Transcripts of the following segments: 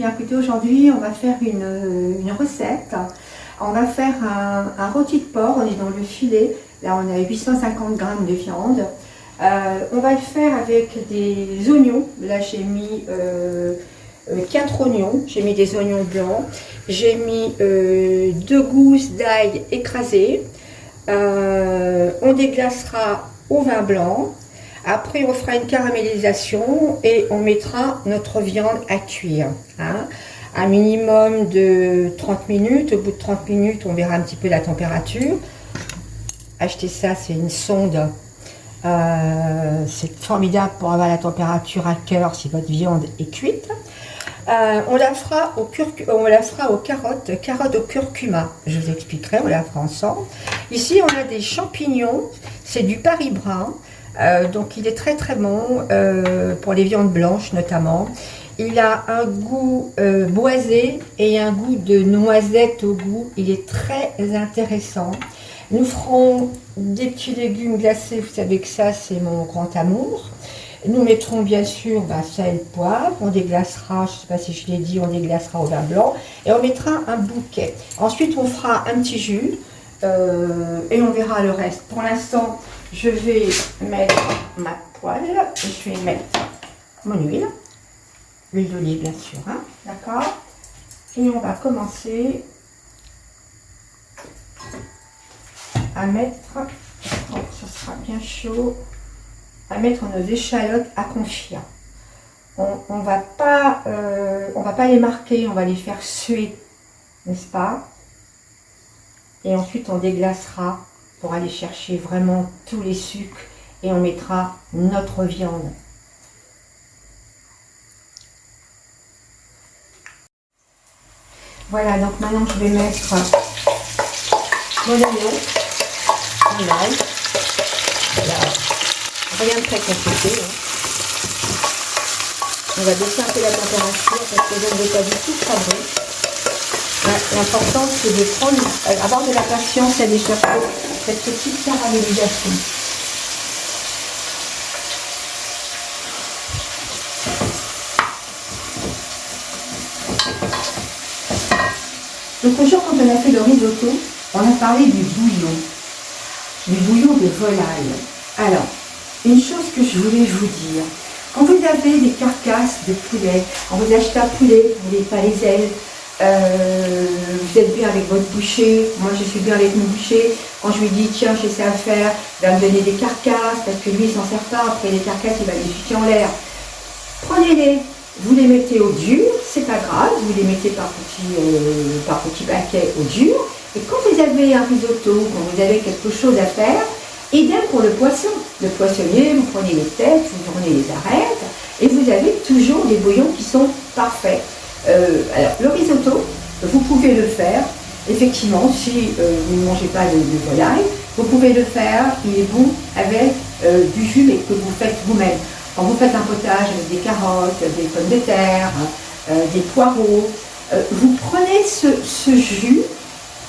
bien écoutez, aujourd'hui on va faire une recette. On va faire un rôti de porc, on est dans le filet. Là on a 850 grammes de viande. On va le faire avec des oignons. Là j'ai mis 4 oignons, j'ai mis des oignons blancs. J'ai mis 2 gousses d'ail écrasées. On déglacera au vin blanc. Après, on fera une caramélisation et on mettra notre viande à cuire. Hein. Un minimum de 30 minutes. Au bout de 30 minutes, on verra un petit peu la température. Achetez ça, c'est une sonde. C'est formidable pour avoir la température à cœur si votre viande est cuite. On la fera aux carottes au curcuma. Je vous expliquerai, on la fera ensemble. Ici, on a des champignons. C'est du Paris brun. Donc il est très très bon pour les viandes blanches notamment. Il a un goût boisé et un goût de noisette au goût. Il est très intéressant. Nous ferons des petits légumes glacés. Vous savez que ça c'est mon grand amour. Nous mettrons bien sûr sel, poivre. On déglacera, je ne sais pas si je l'ai dit, on déglacera au vin blanc. Et on mettra un bouquet. Ensuite on fera un petit jus et on verra le reste. Pour l'instant, je vais mettre ma poêle, je vais mettre mon huile d'olive bien sûr, hein, d'accord. Et on va commencer à mettre, quand ça sera bien chaud, à mettre nos échalotes à confire. On va pas les marquer, on va les faire suer, n'est-ce pas? Et ensuite on déglacera pour aller chercher vraiment tous les sucres et on mettra notre viande. Voilà, donc maintenant je vais mettre mon oignon, mon ail. Voilà, rien de très compliqué. Hein. On va baisser un peu la température parce que je ne vais pas du tout cramer. L'important c'est de prendre, avoir de la patience et aller chercher cette petite caramélisation. L'autre jour, quand on a fait le risotto, on a parlé du bouillon de volaille. Alors, une chose que je voulais vous dire, quand vous avez des carcasses de poulet, quand vous achetez un poulet, vous ne voulez pas les ailes, vous êtes bien avec votre boucher, moi je suis bien avec mon boucher, quand je lui dis tiens j'ai ça à faire, il va me donner des carcasses parce que lui il s'en sert pas, après les carcasses il va les jeter en l'air. Prenez-les, vous les mettez au dur, c'est pas grave, vous les mettez par petits paquets au dur, et quand vous avez un risotto, quand vous avez quelque chose à faire, idem pour le poisson. Le poissonnier, vous prenez les têtes, vous prenez les arêtes, et vous avez toujours des bouillons qui sont parfaits. Alors, le risotto, vous pouvez le faire, effectivement, si vous ne mangez pas de volaille, vous pouvez le faire, il est bon avec du jus, mais que vous faites vous-même. Quand vous faites un potage avec des carottes, des pommes de terre, des poireaux, vous prenez ce jus,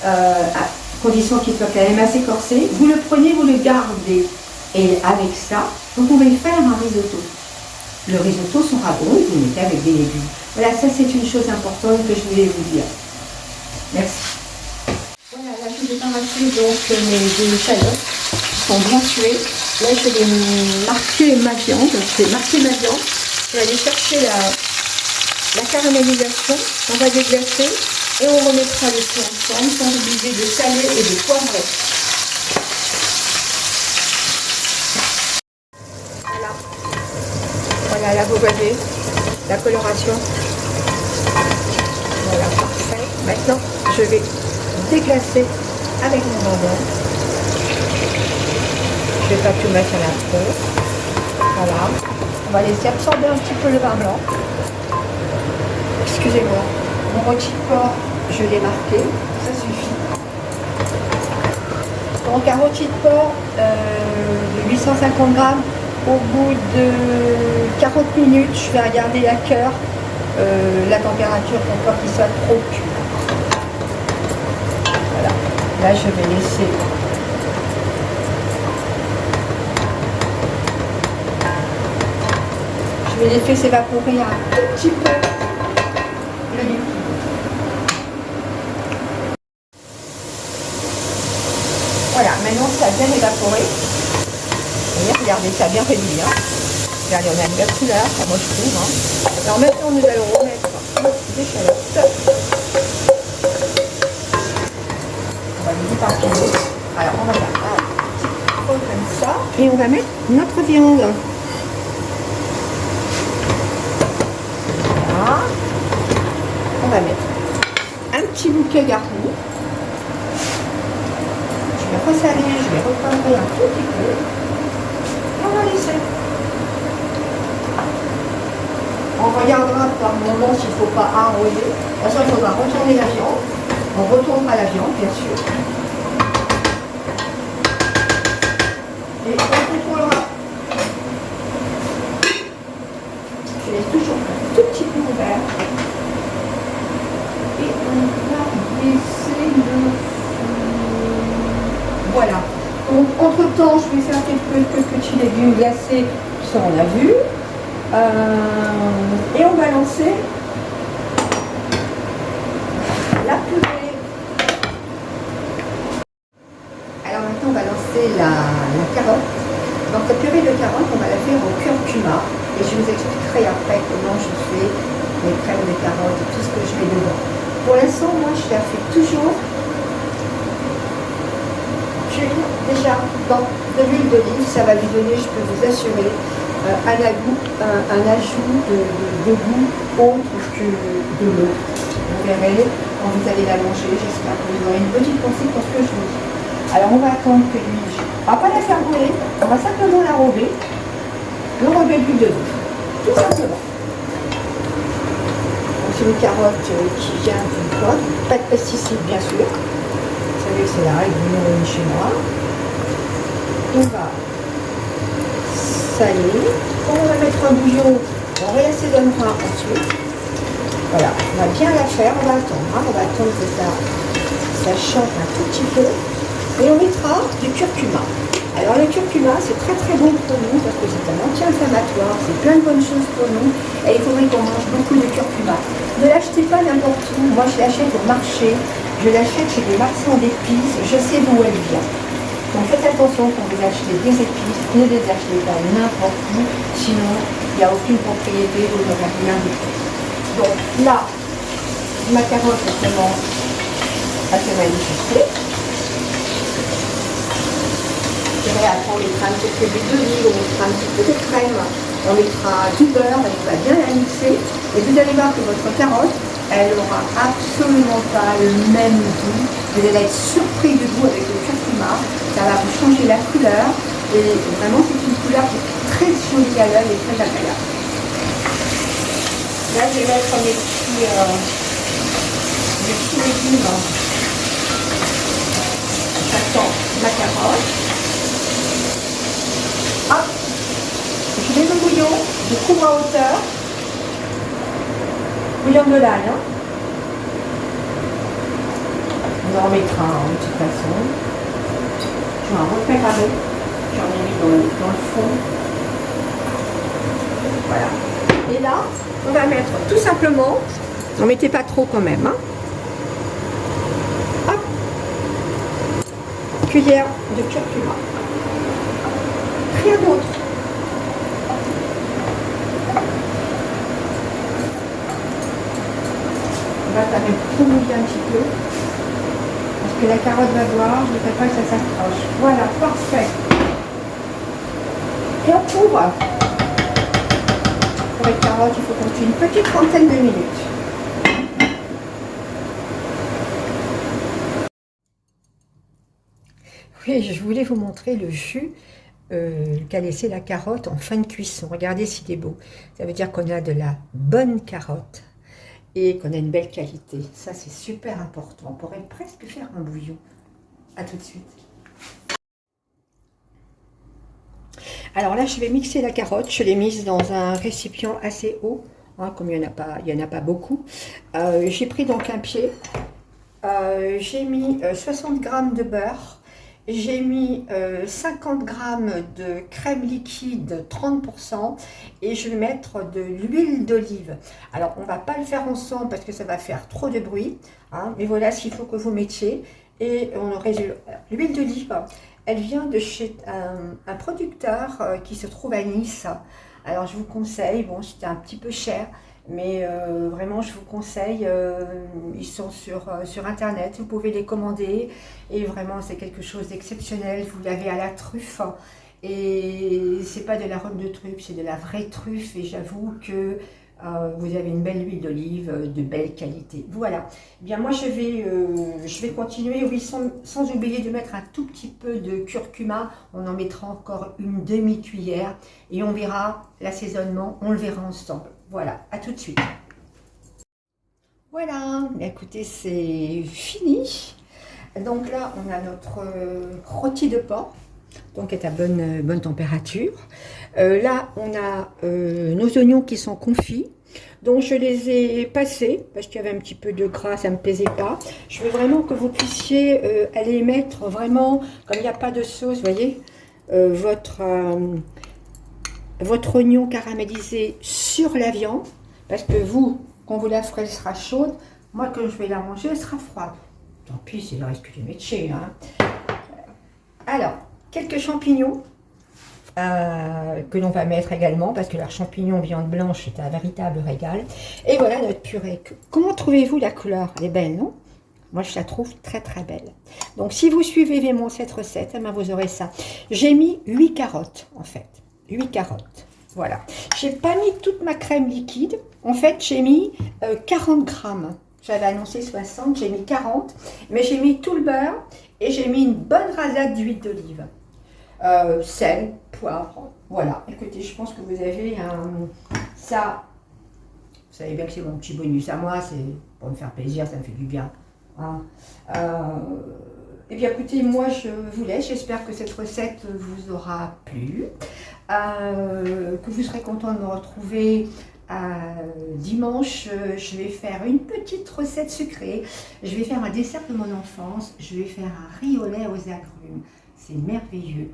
à condition qu'il soit quand même assez corsé, vous le prenez, vous le gardez, et avec ça, vous pouvez faire un risotto. Le risotto sera bon, vous le mettez avec des légumes. Voilà, ça c'est une chose importante que je voulais vous dire. Merci. Voilà, là je vais ramasser donc mes échalotes qui sont bien tuées. Là je vais marquer ma viande. Je vais marquer ma viande. Je vais aller chercher la caramélisation. On va déglacer et on remettra les tout ensemble sans oublier de saler et de poivrer. Voilà. Voilà, là vous voyez la coloration. Voilà, parfait. Maintenant, je vais déglacer avec mon bandon. Je ne vais pas tout mettre à la peau. Voilà. On va laisser absorber un petit peu le vin blanc. Excusez-moi. Mon rôti de porc, je l'ai marqué. Ça suffit. Donc un rôti de porc de 850 grammes. Au bout de 40 minutes, je vais regarder à cœur la température pour pas qu'il soit trop cuit. Voilà. Là, je vais laisser je vais laisser s'évaporer un tout petit peu. maintenant ça a bien évaporé. Vous voyez, regardez, ça a bien réduit. Hein. Regardez, on a une belle couleur, ça moi je trouve. Hein. Alors maintenant, nous allons remettre des échalotes. On va les éparpiller. Alors, on va faire un petit peu comme ça. Et on va mettre notre viande. Voilà. On va mettre un petit bouquet garni. Je vais ressaler, je vais repoivrer un tout petit peu. Et on va laisser. On regardera par moment s'il ne faut pas arroser. De toute façon, il faudra retourner la viande. On retournera la viande, bien sûr. Et on contrôlera. Je laisse toujours un tout petit peu ouvert. Et on va laisser le... Voilà. Donc, entre-temps, je vais faire quelques petits légumes glacés. Ça, on a vu. Et on va lancer la purée. Alors maintenant, on va lancer la carotte. Donc la purée de carotte, on va la faire au curcuma. Et je vous expliquerai après comment je fais les crèmes de carotte et tout ce que je mets dedans. Pour l'instant, moi, je la fais toujours cuire déjà dans de l'huile d'olive. Ça va lui donner, je peux vous assurer, un ajout de goût autre que de l'eau. Vous verrez quand vous allez la manger. J'espère que vous aurez une petite pensée pour ce que je vous dis. Alors on va attendre que l'huile, on ne va pas la faire brûler, on va simplement l'enrober d'huile d'olive, tout simplement. Donc c'est une carotte qui vient d'une pointe, pas de pesticides bien sûr. Vous savez que c'est la règle du numéro 1 chez moi. On va saler. Quand on va mettre un bouillon, on réassaisonnera ensuite. Voilà, on va bien la faire, on va attendre. Hein, on va attendre que ça chante un tout petit peu. Et on mettra du curcuma. Alors le curcuma, c'est très très bon pour nous parce que c'est un anti-inflammatoire, c'est plein de bonnes choses pour nous. Et il faudrait qu'on mange beaucoup de curcuma. Ne l'achetez pas n'importe où. Moi je l'achète au marché, je l'achète chez des marchands d'épices, je sais d'où elle vient. Donc faites attention quand vous achetez des épices, ne les achetez pas n'importe où, sinon il n'y a aucune propriété, vous n'aurez rien du tout. Donc là, ma carotte commence à se manifester. Après on mettra un petit peu d'huile d'olive, on mettra un petit peu de crème, on mettra du beurre et on va bien la mixer. Et vous allez voir que votre carotte, elle n'aura absolument pas le même goût. Vous allez être surpris du goût avec le curcuma. Ça va vous changer la couleur. Et vraiment, c'est une couleur qui est très jolie à l'œil et très agréable. Là, je vais mettre mes petits légumes. J'attends ma carotte. Hop, je mets le bouillon, je couvre à hauteur. Bouillon de l'ail. Hein. On en remettra de toute façon. Je vais en repréparer. J'en ai mis dans le fond. Voilà. Et là, on va mettre tout simplement, n'en mettez pas trop quand même. Hein. Hop, cuillère de curcuma. Rien d'autre. On va taper pour mouiller un petit peu. Parce que la carotte va voir, je ne voudrais pas que ça s'accroche. Voilà, parfait. Et on couvre. Pour les carottes, il faut compter une petite trentaine de minutes. Oui, je voulais vous montrer le jus qu'a laissé la carotte en fin de cuisson. Regardez s'il est beau. Ça veut dire qu'on a de la bonne carotte et qu'on a une belle qualité. Ça, c'est super important. On pourrait presque faire un bouillon. À tout de suite. Alors là, je vais mixer la carotte. Je l'ai mise dans un récipient assez haut, hein, comme il n'y en a pas beaucoup. J'ai pris donc un pied. J'ai mis 60 g de beurre. J'ai mis 50 g de crème liquide 30% et je vais mettre de l'huile d'olive. Alors on ne va pas le faire ensemble parce que ça va faire trop de bruit, hein, mais voilà ce qu'il faut que vous mettiez. Et on aurait l'huile d'olive, Elle vient de chez un producteur qui se trouve à Nice. Alors je vous conseille, bon c'était un petit peu cher, mais vraiment je vous conseille, ils sont sur internet, vous pouvez les commander et vraiment c'est quelque chose d'exceptionnel, vous l'avez à la truffe et c'est pas de l'arôme de truffe, c'est de la vraie truffe et j'avoue que vous avez une belle huile d'olive de belle qualité. Voilà. Eh bien moi je vais continuer, oui, sans oublier de mettre un tout petit peu de curcuma. On en mettra encore une demi-cuillère et on verra l'assaisonnement, on le verra ensemble. Voilà, à tout de suite. Voilà, écoutez, c'est fini. Donc là, on a notre rôti de porc, donc est à bonne température. Là, on a nos oignons qui sont confits. Donc je les ai passés parce qu'il y avait un petit peu de gras, ça ne me plaisait pas. Je veux vraiment que vous puissiez aller mettre vraiment, comme il n'y a pas de sauce, vous voyez, votre oignon caramélisé sur la viande. Parce que vous, quand vous la ferez, elle sera chaude. Moi, quand je vais la manger, elle sera froide. Tant pis, c'est le risque que je métier. Hein. Alors, quelques champignons que l'on va mettre également, parce que leurs champignons viande blanche, c'est un véritable régal. Et voilà notre purée. Comment trouvez-vous la couleur? Elle est belle, non? Moi, je la trouve très très belle. Donc, si vous suivez vraiment cette recette, eh bien, vous aurez ça. J'ai mis 8 carottes, en fait. 8 carottes. Voilà. J'ai pas mis toute ma crème liquide. En fait, j'ai mis 40 grammes. J'avais annoncé 60, j'ai mis 40. Mais j'ai mis tout le beurre et j'ai mis une bonne rasade d'huile d'olive. Sel, poivre. Voilà. Écoutez, je pense que vous avez ça. Vous savez bien que c'est mon petit bonus à moi. C'est pour me faire plaisir, ça me fait du bien. Hein. Et bien écoutez, moi je vous laisse, j'espère que cette recette vous aura plu, que vous serez content de me retrouver dimanche. Je vais faire une petite recette sucrée, je vais faire un dessert de mon enfance, je vais faire un riz au lait aux agrumes, c'est merveilleux.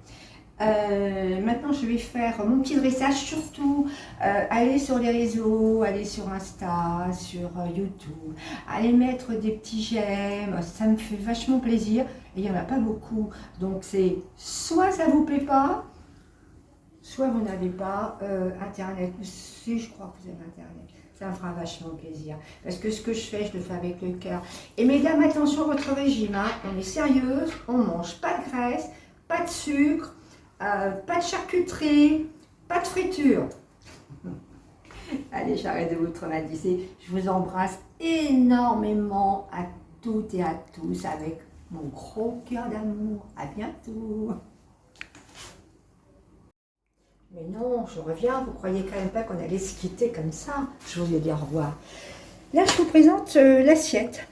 Maintenant je vais faire mon petit dressage, surtout aller sur les réseaux, aller sur Insta, sur YouTube, aller mettre des petits j'aime, ça me fait vachement plaisir et il n'y en a pas beaucoup, donc c'est soit ça vous plaît pas, soit vous n'avez pas internet. Si, je crois que vous avez internet, ça me fera vachement plaisir parce que ce que je fais, je le fais avec le cœur. Et mesdames, attention à votre régime, hein. On est sérieuse, on mange pas de graisse, pas de sucre, pas de charcuterie, pas de friture. Allez, j'arrête de vous traumatiser. Je vous embrasse énormément à toutes et à tous avec mon gros cœur d'amour. À bientôt. Mais non, je reviens. Vous croyez quand même pas qu'on allait se quitter comme ça? Je vous ai dit au revoir. Là, je vous présente l'assiette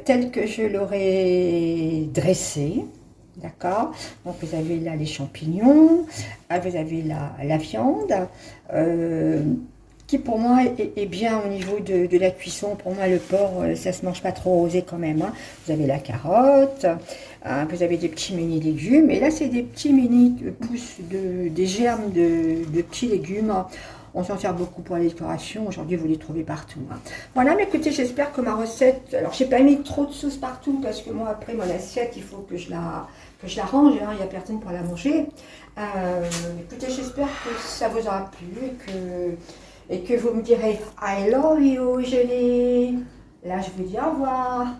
telle que je l'aurais dressée. D'accord? Donc vous avez là les champignons, vous avez la viande, qui pour moi est bien au niveau de la cuisson. Pour moi le porc, ça se mange pas trop rosé quand même. Hein. Vous avez la carotte, vous avez des petits mini légumes, et là c'est des petits mini pousses, des germes de petits légumes. On s'en sert beaucoup pour la décoration. Aujourd'hui, vous les trouvez partout. Hein. Voilà, mais écoutez, j'espère que ma recette... Alors, j'ai pas mis trop de sauce partout parce que moi, après, mon assiette, il faut que je la range. Hein. Il n'y a personne pour la manger. Écoutez, j'espère que ça vous aura plu et que vous me direz « I love you, Julie ». Là, je vous dis au revoir.